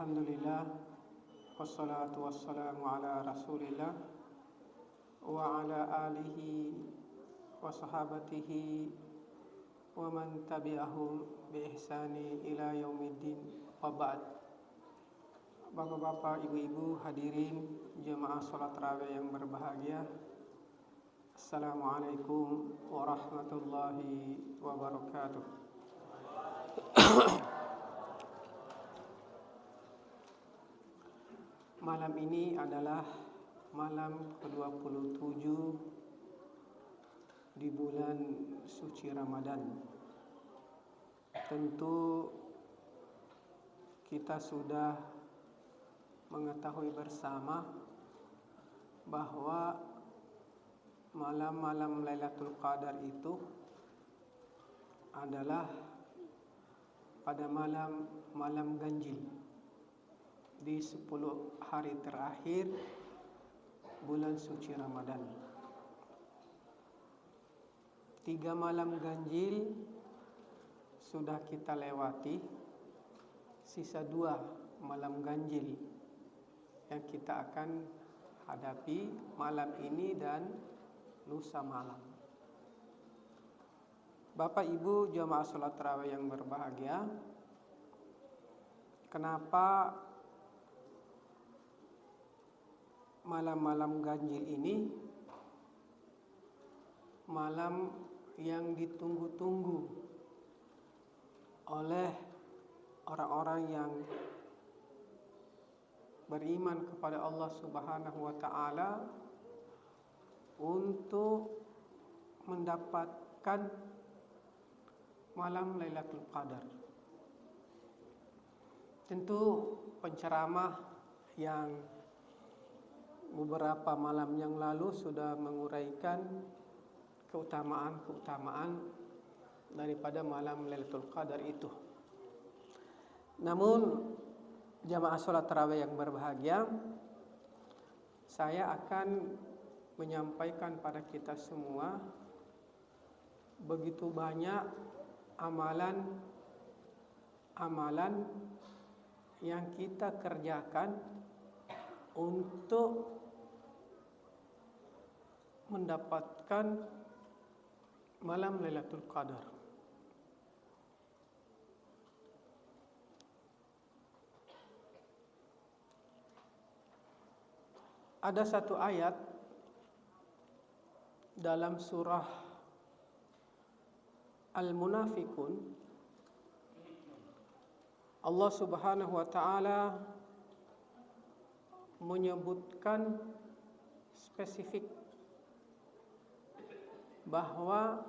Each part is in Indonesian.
Alhamdulillah, wassalatu wassalamu ala rasulillah wa ala alihi wa sahabatihi wa man tabi'ahum bi ihsani ila yaumiddin wa ba'd. Bapak-bapak, ibu-ibu, hadirin jemaah salat tarawih yang berbahagia, Assalamualaikum warahmatullahi wabarakatuh. Malam ini adalah malam ke-27 di bulan suci Ramadan. Tentu kita sudah mengetahui bersama bahwa malam-malam Lailatul Qadar itu adalah pada malam ganjil di 10 hari terakhir bulan suci Ramadan. 3 malam ganjil sudah kita lewati, sisa 2 malam ganjil yang kita akan hadapi malam ini dan lusa malam. Bapak Ibu jamaah salat tarawih yang berbahagia, kenapa malam-malam ganjil ini malam yang ditunggu-tunggu oleh orang-orang yang beriman kepada Allah Subhanahu wa taala untuk mendapatkan malam Lailatul Qadar. Tentu penceramah yang beberapa malam yang lalu sudah menguraikan keutamaan daripada malam Lailatul Qadar itu. Namun jamaah salat tarawih yang berbahagia, saya akan menyampaikan pada kita semua begitu banyak amalan yang kita kerjakan untuk mendapatkan malam Lailatul Qadar. Ada satu ayat dalam surah Al-Munafiqun, Allah Subhanahu wa taala menyebutkan spesifik bahwa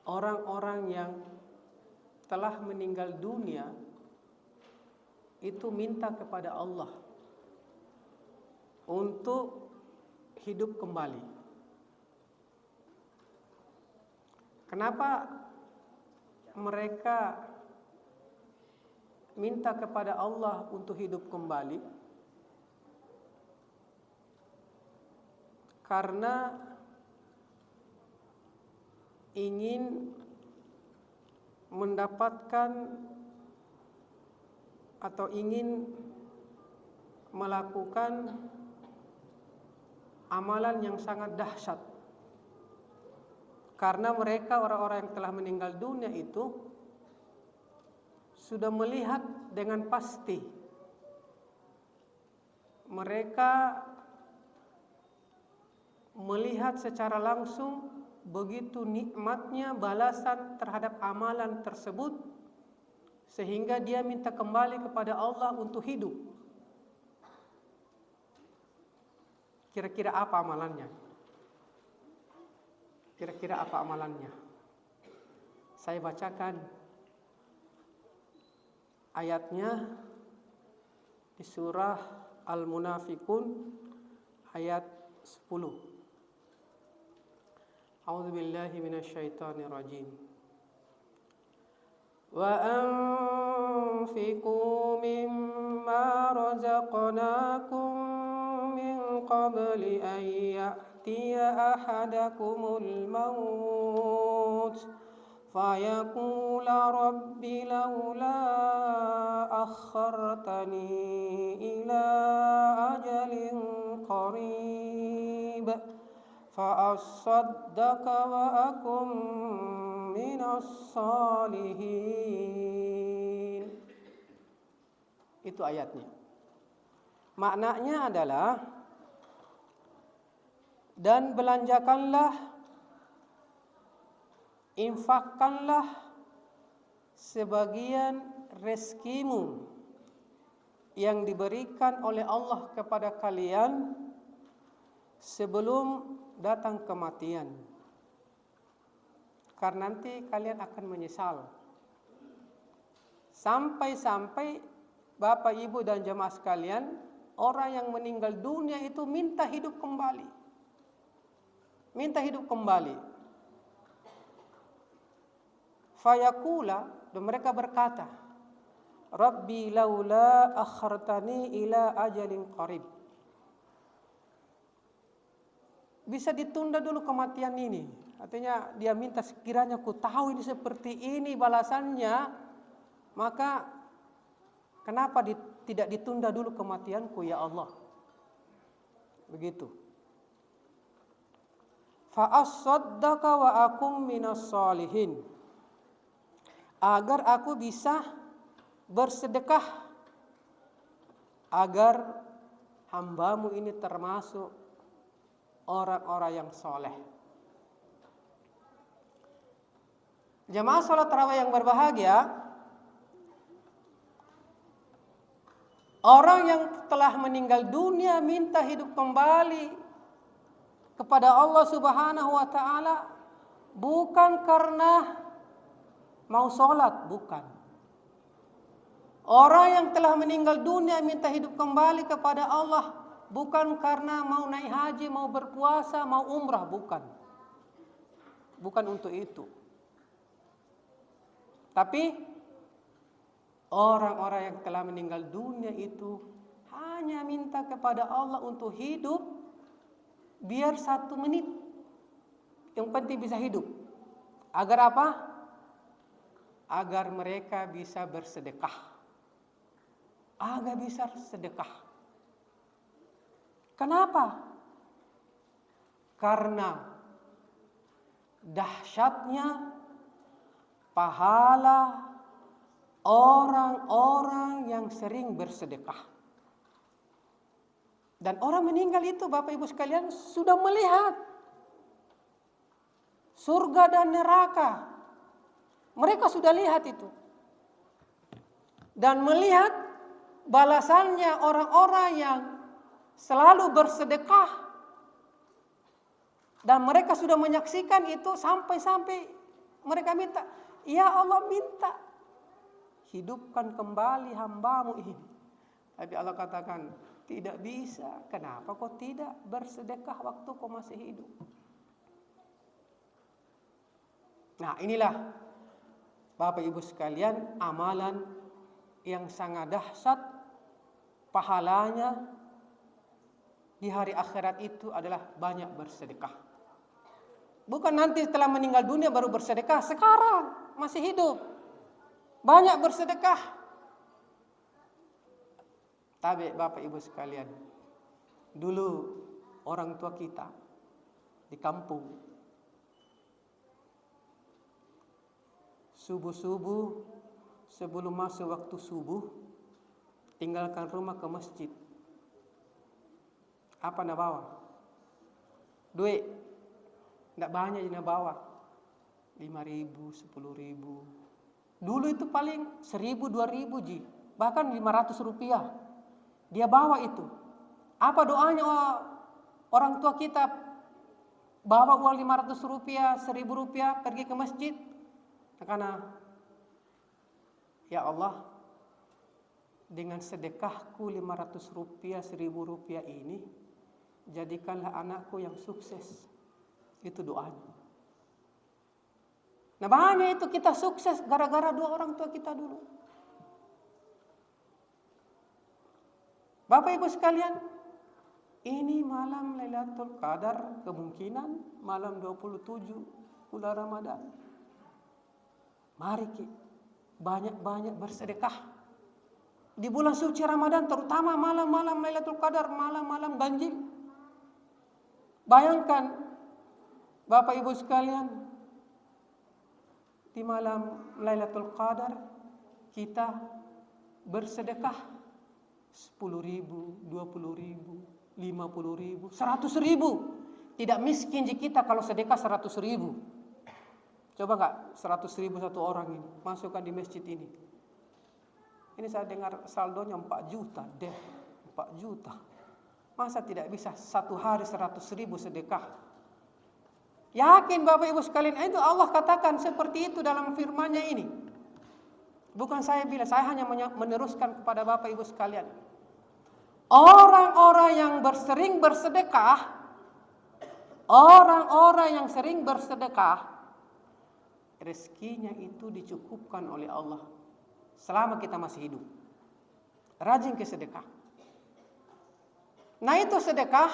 orang-orang yang telah meninggal dunia itu minta kepada Allah untuk hidup kembali. Kenapa mereka minta kepada Allah untuk hidup kembali? Karena ingin mendapatkan atau ingin melakukan amalan yang sangat dahsyat. Karena mereka orang-orang yang telah meninggal dunia itu sudah melihat dengan pasti, mereka melihat secara langsung begitu nikmatnya balasan terhadap amalan tersebut, sehingga dia minta kembali kepada Allah untuk hidup. Kira-kira apa amalannya? Kira-kira apa amalannya? Saya bacakan ayatnya di surah Al-Munafiqun ayat 10. A'udzu billahi minasyaitonir rajim. Wa anfiqu mimma razaqnakum min qabli an ya'tiya ahadakumul maut fayaqula rabbi laula akhartani ila ajalin qarib fa asaddaqa wa akum minas salihin. Itu ayatnya. Maknanya adalah, dan belanjakanlah, infakkanlah sebagian rezekimu yang diberikan oleh Allah kepada kalian sebelum datang kematian. Karena nanti kalian akan menyesal. Sampai-sampai Bapak, Ibu, dan jemaah sekalian, orang yang meninggal dunia itu minta hidup kembali. Minta hidup kembali. Fayaqula, dan mereka berkata, Rabbi laula akhartani ila ajalin qarib. Bisa ditunda dulu kematian ini. Artinya dia minta, sekiranya ku tahu ini seperti ini balasannya, maka kenapa tidak ditunda dulu kematianku ya Allah? Begitu. Fa asaddaqa wa akum minas salihin. Agar aku bisa bersedekah, agar hambamu ini termasuk orang-orang yang soleh. Jemaah salat tarawih yang berbahagia, orang yang telah meninggal dunia minta hidup kembali kepada Allah Subhanahu wa taala bukan karena mau sholat, bukan. Orang yang telah meninggal dunia minta hidup kembali kepada Allah bukan karena mau naik haji, mau berpuasa, mau umrah, bukan. Bukan untuk itu. Tapi orang-orang yang telah meninggal dunia itu hanya minta kepada Allah untuk hidup, biar 1 menit. Yang penting bisa hidup. Agar apa? Agar mereka bisa bersedekah. Agar bisa sedekah. Kenapa? Karena dahsyatnya pahala orang-orang yang sering bersedekah. Dan orang meninggal itu, Bapak Ibu sekalian, sudah melihat surga dan neraka. Mereka sudah lihat itu. Dan melihat balasannya orang-orang yang selalu bersedekah. Dan mereka sudah menyaksikan itu sampai-sampai mereka minta, ya Allah, minta hidupkan kembali hambamu ini. Tapi Allah katakan, tidak bisa. Kenapa kau tidak bersedekah waktu kau masih hidup? Nah, inilah Bapak Ibu sekalian, amalan yang sangat dahsyat pahalanya di hari akhirat itu adalah banyak bersedekah. Bukan nanti setelah meninggal dunia baru bersedekah, sekarang masih hidup banyak bersedekah. Tapi Bapak Ibu sekalian, dulu orang tua kita di kampung, subuh-subuh sebelum masuk waktu subuh, tinggalkan rumah ke masjid. Apa nak bawa? Duit. Tidak banyak yang nak bawa. 5.000, 10.000. Dulu itu paling 1.000, 2.000 ji. Bahkan 500 rupiah. Dia bawa itu. Apa doanya orang tua kita? Bawa uang 500 rupiah, 1.000 rupiah pergi ke masjid. Karena ya Allah, dengan sedekahku 500 rupiah, 1.000 rupiah ini, jadikanlah anakku yang sukses. Itu doanya. Nah, banyak itu kita sukses gara-gara dua orang tua kita dulu. Bapak Ibu sekalian, ini malam Lailatul Qadar, kemungkinan malam 27 bulan Ramadan. Mari kita banyak-banyak bersedekah. Di bulan suci Ramadan, terutama malam-malam Lailatul Qadar, malam-malam ganjil. Bayangkan Bapak Ibu sekalian, di malam Lailatul Qadar kita bersedekah 10.000, 20.000, 50.000, 100.000. Tidak miskin jika kita kalau sedekah 100.000. Coba enggak 100.000 satu orang ini masukkan di masjid ini. Ini saya dengar saldonya 4 juta deh, 4 juta. Masa tidak bisa satu hari 100.000 sedekah? Yakin Bapak Ibu sekalian, itu Allah katakan seperti itu dalam firman-Nya ini. Bukan saya bilang, saya hanya meneruskan kepada Bapak Ibu sekalian. Orang-orang yang sering bersedekah, orang-orang yang sering bersedekah, rezekinya itu dicukupkan oleh Allah selama kita masih hidup. Rajin ke sedekah. Nah, itu sedekah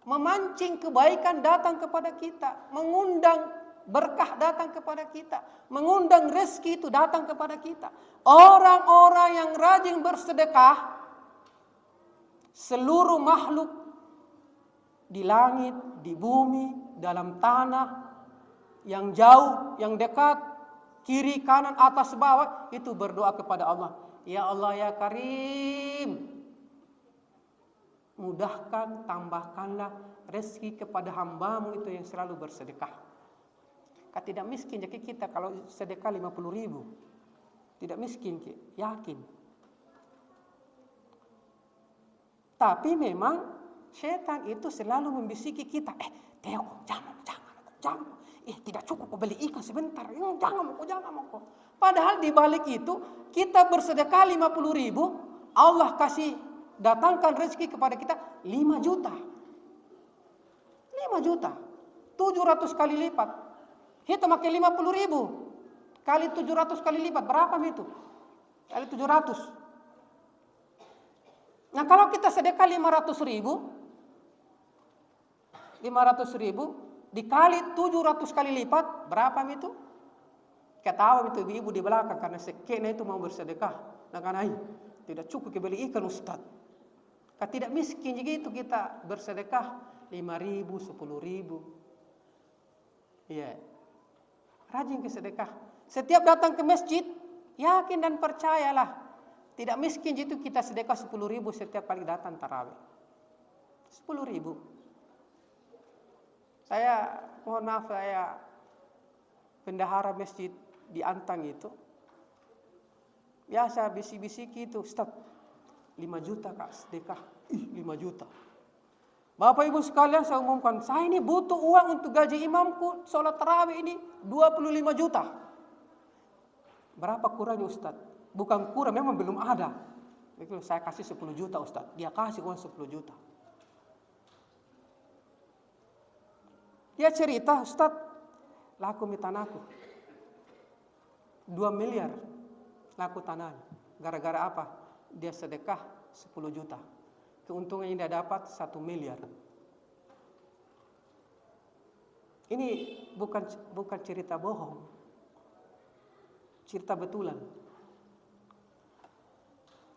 memancing kebaikan datang kepada kita, mengundang berkah datang kepada kita, mengundang rezeki itu datang kepada kita. Orang-orang yang rajin bersedekah, seluruh makhluk di langit, di bumi, dalam tanah, yang jauh, yang dekat, kiri, kanan, atas, bawah, itu berdoa kepada Allah. Ya Allah ya Karim, mudahkan, tambahkanlah rezeki kepada hambamu itu yang selalu bersedekah. Tidak miskin jadi kita kalau sedekah 50.000. Tidak miskin, yakin. Tapi memang setan itu selalu membisiki kita. Teo, jangan. Tidak cukup kau beli ikan sebentar. Jangan kok. Padahal di balik itu kita bersedekah 50.000, Allah kasih datangkan rezeki kepada kita 5 juta. 5 juta. 700 kali lipat. Kita makin 50.000 kali 700 kali lipat, berapa itu? Kali 700. Nah, kalau kita sedekah 500.000 dikali 700 kali lipat, berapa itu? Ketawa itu ibu di belakang karena sekena itu mau bersedekah. Nah, karena tidak cukup beli ikan Ustaz. Tidak miskin juga itu kita bersedekah 5.000, 10.000. Iya. Rajin ke sedekah. Setiap datang ke masjid, yakin dan percayalah, tidak miskin itu kita sedekah 10.000 setiap kali datang tarawih. 10.000. Saya mohon maaf, saya bendahara masjid di Antang itu. Biasa bisik-bisik itu, Ustaz, 5 juta Kak sedekah. 5 juta. Bapak Ibu sekalian, saya umumkan, saya ini butuh uang untuk gaji imamku sholat tarawih ini 25 juta. Berapa kurangnya Ustaz? Bukan kurang, memang belum ada. Itu saya kasih 10 juta Ustaz. Dia kasih uang 10 juta. Dia cerita, Ustaz, laku tanahku 2 miliar laku tanah. Gara-gara apa? Dia sedekah 10 juta. Keuntungan yang dia dapat 1 miliar. Ini bukan cerita bohong. Cerita betulan.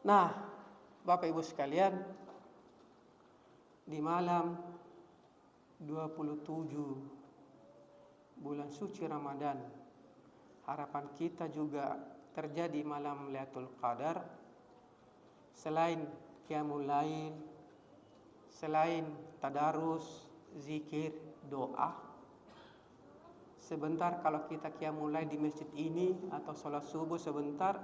Nah, Bapak Ibu sekalian, di malam 27 bulan suci Ramadan, harapan kita juga terjadi malam Lailatul Qadar. Selain qiyamul lail, selain tadarus, zikir, doa, sebentar kalau kita qiyamul lail di masjid ini atau sholat subuh sebentar,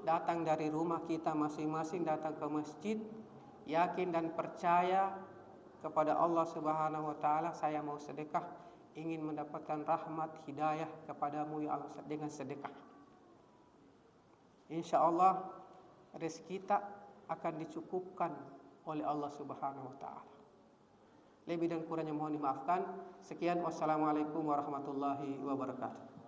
datang dari rumah kita masing-masing datang ke masjid, yakin dan percaya kepada Allah Subhanahu wa taala, saya mau sedekah, ingin mendapatkan rahmat hidayah kepadamu ya Allah dengan sedekah. Insyaallah rezeki kita akan dicukupkan oleh Allah Subhanahu wa taala. Lebih dan kurangnya mohon dimaafkan. Sekian, wassalamualaikum warahmatullahi wabarakatuh.